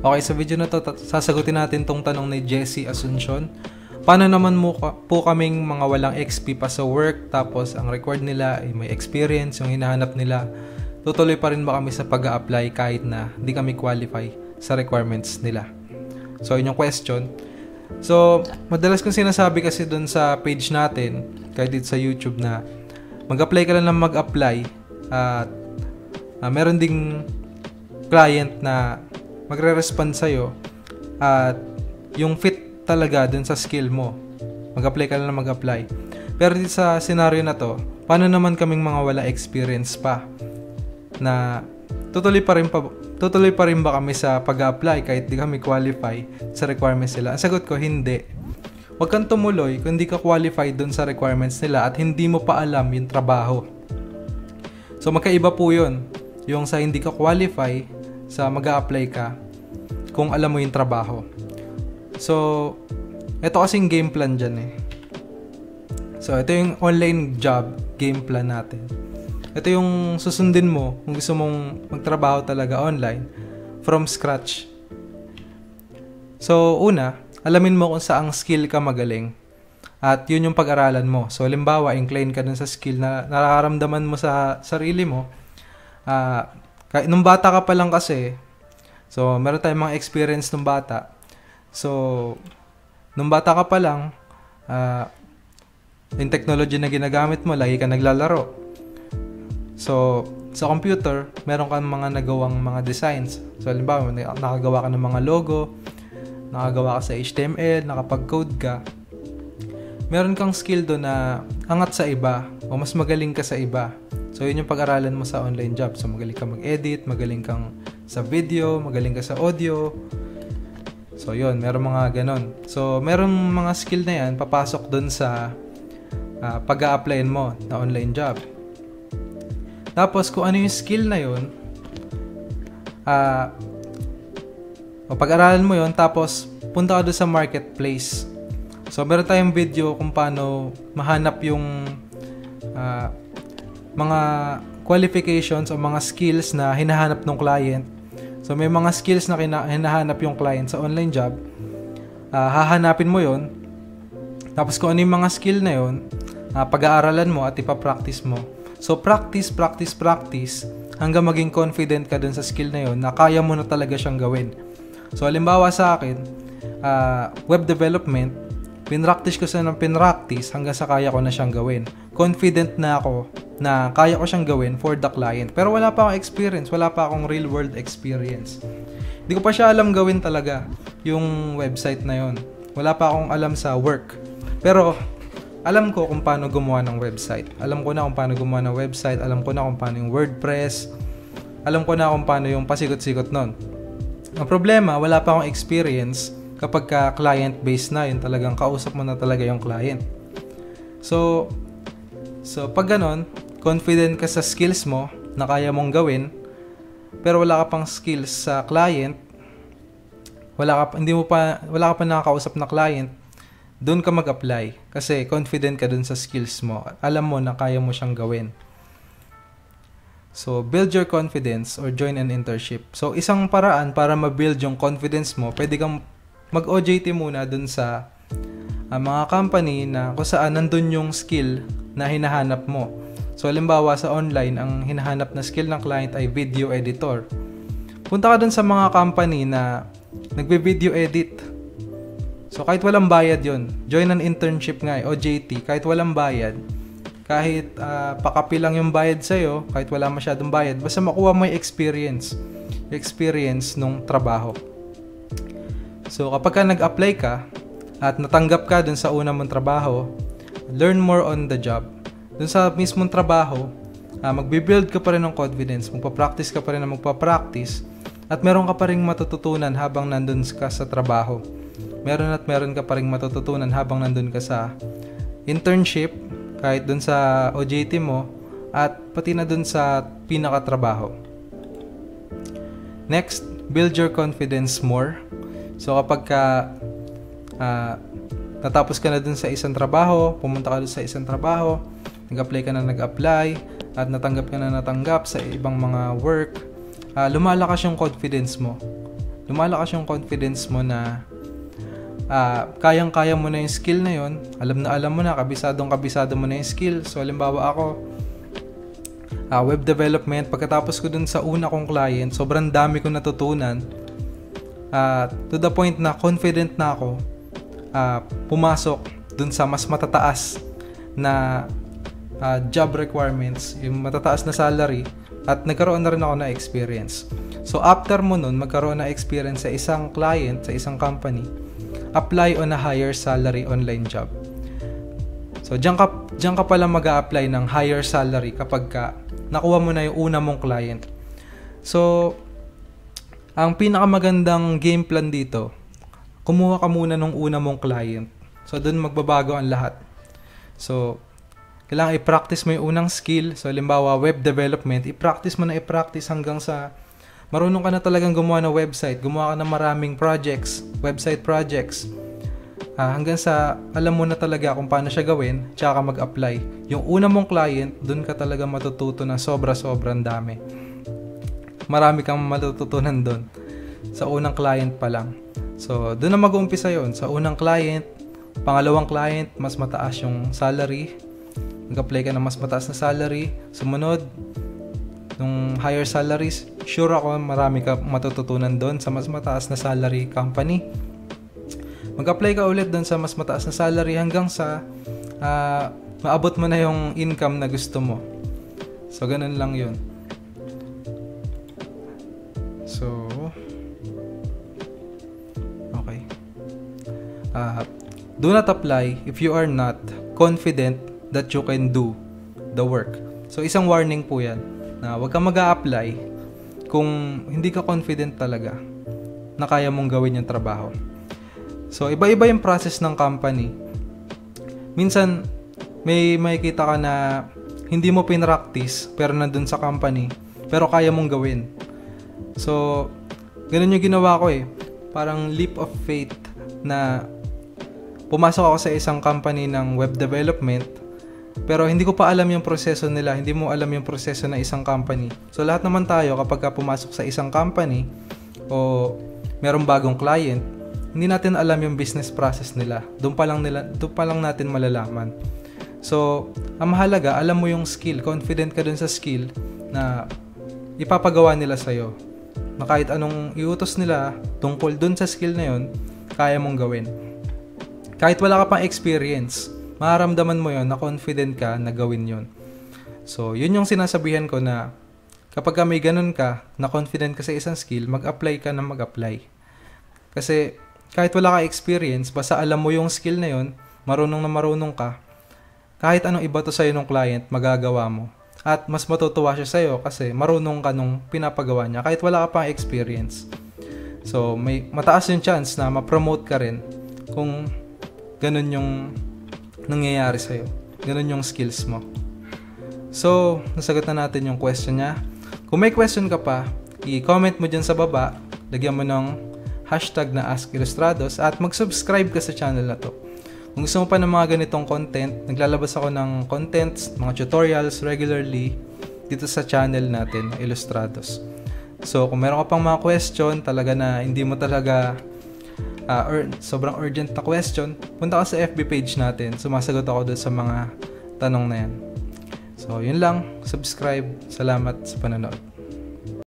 Okay, sa video na to, sasagutin natin tong tanong ni Jessie Asuncion. Paano naman po kaming mga walang XP pa sa work, tapos ang required nila ay may experience, yung hinahanap nila, tutuloy pa rin ba kami sa pag-a-apply kahit na di kami qualify sa requirements nila? So, yun yung question. So, madalas kong sinasabi kasi dun sa page natin, kahit dito sa YouTube, na mag-apply ka lang ng mag-apply at meron ding client na magre-respond sa'yo at yung fit talaga dun sa skill mo. Mag-apply ka lang na mag-apply. Pero dito sa scenario na to, paano naman kaming mga wala experience pa na tutuloy pa rin ba kami sa pag-apply kahit di kami qualify sa requirements nila? Ang sagot ko, hindi. Huwag kang tumuloy kung hindi ka qualified dun sa requirements nila at hindi mo pa alam yung trabaho. So, magkaiba po yun. Yung sa hindi ka qualify sa mag-a-apply ka kung alam mo yung trabaho. So, ito kasing game plan dyan eh. So, ito yung online job game plan natin. Ito yung susundin mo kung gusto mong magtrabaho talaga online from scratch. So, una, alamin mo kung saang skill ka magaling. At yun yung pag-aralan mo. So, halimbawa, incline ka dun sa skill na nararamdaman mo sa sarili mo. Nung bata ka pa lang kasi, so, meron tayong mga experience nung bata. So, nung bata ka pa lang, yung technology na ginagamit mo, lagi ka naglalaro. So, sa computer, meron kang mga nagawang mga designs. So, halimbawa, nakagawa ka ng mga logo, nakagawa ka sa HTML, nakapag-code ka. Meron kang skill doon na angat sa iba o mas magaling ka sa iba. So, yun yung pag-aralan mo sa online job. So, magaling ka mag-edit, magaling kang sa video, magaling ka sa audio. So, yun, meron mga ganon. So, meron mga skill na yan, papasok doon sa pag-a-applyin mo na online job. Tapos, kung ano yung skill na yun, pag-aralan mo yun, tapos punta ka doon sa marketplace. So, meron tayong video kung paano mahanap yung mga qualifications o mga skills na hinahanap ng client. So, may mga skills na hinahanap yung client sa online job. Hahanapin mo yon. Tapos, kung ano yung mga skill na yon, pag-aaralan mo at ipapractice mo. So, practice hanggang maging confident ka dun sa skill na yon na kaya mo na talaga siyang gawin. So, halimbawa sa akin, web development, pinractice ko ng pinractice hanggang sa kaya ko na siyang gawin. Confident na ako na kaya ko siyang gawin for the client. Pero wala pa akong experience, wala pa akong real world experience. Hindi ko pa siya alam gawin talaga yung website na yon. Wala pa akong alam sa work. Pero alam ko kung paano gumawa ng website. Alam ko na kung paano gumawa ng website. Alam ko na kung paano yung WordPress. Alam ko na kung paano yung pasikot-sikot nun. Ang problema, wala pa akong experience kapag client-based na, yun talagang kausap mo na talaga yung client. So pag ganon, confident ka sa skills mo na kaya mong gawin, pero wala ka pang skills sa client, wala ka pa nakakausap na client, doon ka mag-apply kasi confident ka dun sa skills mo. Alam mo na kaya mo siyang gawin. So, build your confidence or join an internship. So, isang paraan para ma-build yung confidence mo, pwede kang mag-OJT muna dun sa mga company na kung saan nandun yung skill na hinahanap mo. So, halimbawa sa online, ang hinahanap na skill ng client ay video editor. Punta ka dun sa mga company na nagbe-video edit. So, kahit walang bayad yon, join an internship nga, OJT, kahit walang bayad, kahit pakapi lang yung bayad sa'yo, kahit wala masyadong bayad, basta makuha mo yung experience nung trabaho. So, kapag ka nag-apply ka at natanggap ka dun sa una mong trabaho, learn more on the job. Dun sa mismong trabaho, magbe-build ka pa rin ng confidence, magpa-practice ka pa rin na magpa-practice, at meron ka pa rin matututunan habang nandun ka sa trabaho. Meron ka pa rin matututunan habang nandun ka sa internship, kahit dun sa OJT mo, at pati na dun sa pinakatrabaho. Next, build your confidence more. So, kapag natapos ka na dun sa isang trabaho, pumunta ka dun sa isang trabaho, nag-apply ka na nag-apply, at natanggap ka na natanggap sa ibang mga work, lumalakas yung confidence mo. lumalakas yung confidence mo na kayang-kaya mo na yung skill na yun, alam mo na, kabisado mo na yung skill. So halimbawa ako, web development, pagkatapos ko dun sa una kong client, sobrang dami kong natutunan, to the point na confident na ako pumasok dun sa mas matataas na job requirements, yung matataas na salary, at nagkaroon na rin ako na experience. So after mo nun magkaroon na experience sa isang client, sa isang company, apply on a higher salary online job. So diyan ka pala mag-a-apply ng higher salary kapag nakuha mo na yung una mong client. So ang pinakamagandang game plan dito, kumuha ka muna ng una mong client. So doon magbabago ang lahat. So kailangan i-practice mo yung unang skill. So halimbawa web development, i-practice hanggang sa marunong ka na talagang gumawa ng website, gumawa ka ng maraming projects, website projects, hanggang sa alam mo na talaga kung paano siya gawin, tsaka ka mag-apply. Yung una mong client, dun ka talaga matututo ng sobrang dami. Marami kang matututunan dun sa unang client pa lang. So dun na mag-uumpisa yun. Sa unang client, pangalawang client, mas mataas yung salary, mag-apply ka ng mas mataas na salary. Sumunod, nung higher salaries, sure ako marami ka matututunan doon sa mas mataas na salary company. Mag-apply ka ulit doon sa mas mataas na salary hanggang sa maabot mo na yung income na gusto mo. So ganun lang yun. So okay. Do not apply if you are not confident that you can do the work. So isang warning po yan, na huwag kang mag-a-apply kung hindi ka confident talaga na kaya mong gawin yung trabaho. So iba-iba yung process ng company. Minsan may makikita ka na hindi mo pinractice pero nandun sa company, pero kaya mong gawin. So ganun yung ginawa ko parang leap of faith, na pumasok ako sa isang company ng web development, pero hindi ko pa alam yung proseso nila, hindi mo alam yung proseso ng isang company. So lahat naman tayo kapag pumasok sa isang company o merong bagong client, hindi natin alam yung business process nila. Doon pa lang natin malalaman. So ang mahalaga, alam mo yung skill, confident ka dun sa skill na ipapagawa nila sa'yo, na kahit anong iutos nila tungkol dun sa skill na yun, kaya mong gawin. Kahit wala ka pang experience, maramdaman mo yon na confident ka na gawin yon. So, yun yung sinasabihan ko, na kapag may ganun ka, na confident ka sa isang skill, mag-apply ka na mag-apply. Kasi, kahit wala ka experience, basta alam mo yung skill na yon, marunong ka, kahit anong iba to sa'yo ng client, magagawa mo. At mas matutuwa siya sa'yo kasi marunong ka nung pinapagawa niya, kahit wala ka pang experience. So, may mataas yung chance na ma-promote ka rin kung ganun yung nangyayari sa'yo. Ganun yung skills mo. So, nasagot na natin yung question niya. Kung may question ka pa, i-comment mo dyan sa baba, lagyan mo ng hashtag na AskIllustrados, at mag-subscribe ka sa channel na to. Kung gusto mo pa ng mga ganitong content, naglalabas ako ng contents, mga tutorials regularly dito sa channel natin, Illustrados. So, kung meron ka pang mga question, talaga na hindi mo talaga sobrang urgent na question, punta ka sa FB page natin. Sumasagot ako doon sa mga tanong na yan. So, yun lang. Subscribe. Salamat sa panonood.